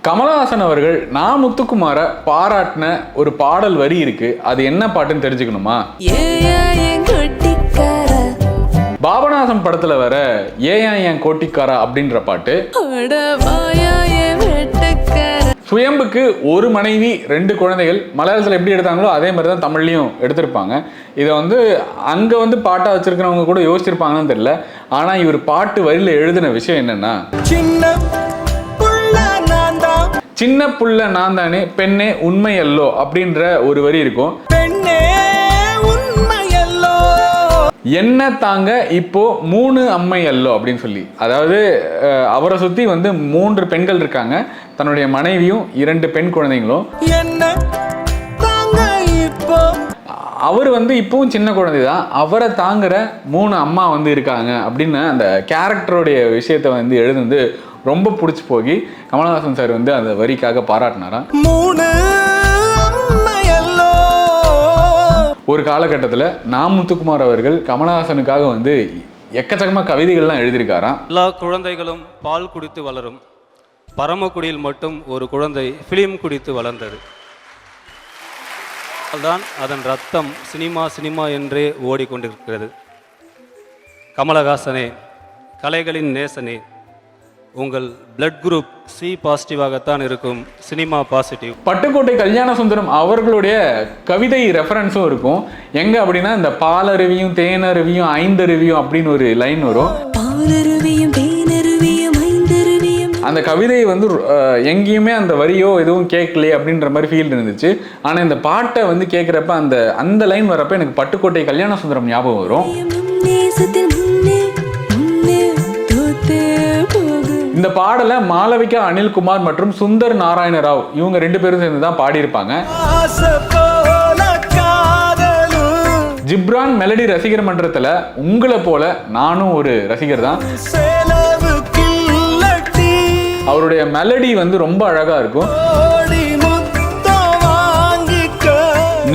கமலஹாசன் அவர்கள் நான் முத்துக்குமார பாராட்டின ஒரு பாடல் வரி இருக்கு. அது என்ன பாட்டுன்னு தெரிஞ்சுக்கணுமா? பாபநாசம் படத்துல வர ஏயா என் கோட்டிக்காரா அப்படின்ற பாட்டு. சுயம்புக்கு ஒரு மனைவி 2 குழந்தைகள். மலையாளத்தில் எப்படி எடுத்தாங்களோ அதே மாதிரி தான் தமிழ்லையும் எடுத்திருப்பாங்க. இதை அங்கே பாட்டாக வச்சிருக்கிறவங்க கூட யோசிச்சிருப்பாங்கன்னு தெரியல. ஆனால் இவர் பாட்டு வரியில் எழுதின விஷயம் என்னன்னா, சின்ன புள்ள நான் தானே பெண்ணே உண்மை அல்லோ அப்படின்ற ஒரு வரி இருக்கும். என்ன தாங்க இப்போ 3 அம்மை அல்லோ அப்படின்னு சொல்லி, அதாவது அவரை சுற்றி 3 பெண்கள் இருக்காங்க. தன்னுடைய மனைவியும் 2 பெண் குழந்தைங்களும். அவர் இப்பவும் சின்ன குழந்தை தான். அவரை தாங்குற 3 அம்மா இருக்காங்க அப்படின்னு அந்த கேரக்டருடைய விஷயத்தை எழுதுந்து ரொம்ப பிடிச்சி போய் கமலஹாசன் சார் அந்த வரிக்காக பாராட்டினாராம். ஒரு காலகட்டத்தில் நான் முத்துக்குமார் அவர்கள் கமலஹாசனுக்காக எக்கச்சக்கமாக கவிதைகள்லாம் எழுதியிருக்காராம். எல்லா குழந்தைகளும் பால் குடித்து வளரும், பரமக்குடியில் மட்டும் ஒரு குழந்தை ஃபிலிம் குடித்து வளர்ந்தது. தான் அதன் ரத்தம் சினிமா என்றே ஓடிக்கொண்டிருக்கிறது. கமலஹாசனே, கலைகளின் நேசனே, உங்கள் பிளட் குரூப் சி பாசிட்டிவாகத்தான் இருக்கும், சினிமா பாசிட்டிவ். பட்டுக்கோட்டை கல்யாண சுந்தரம் அவர்களுடைய கவிதை ரெஃபரன்ஸும் இருக்கும். எங்க அப்படின்னா இந்த பாலருவியும் தேனருவியும் 5 அருவியும் அப்படின்னு ஒரு லைன் வரும். அந்த கவிதை எங்கேயுமே அந்த வரியோ எதுவும் கேட்கலையே அப்படின்ற மாதிரி ஃபீல் இருந்துச்சு. ஆனால் இந்த பாட்டை கேட்குறப்ப அந்த லைன் வரப்ப எனக்கு பட்டுக்கோட்டை கல்யாண சுந்தரம் ஞாபகம் வரும். இந்த பாடலை மாளவிகா அனில்குமார் மற்றும் சுந்தர் நாராயண ராவ் இவங்க 2 பேரும் சேர்ந்து தான் பாடியிருப்பாங்க. ஜிப்ரான் மெலடி ரசிகர் மன்றத்தில் உங்களை போல நானும் ஒரு ரசிகர் தான். அவருடைய மெலடி ரொம்ப அழகா இருக்கும்.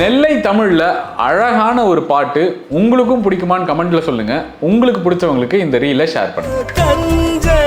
நெல்லை தமிழ்ல அழகான ஒரு பாட்டு உங்களுக்கும் பிடிக்குமான்னு கமெண்ட்ல சொல்லுங்க. உங்களுக்கு பிடிச்சவங்களுக்கு இந்த ரீலை ஷேர் பண்ணுங்க.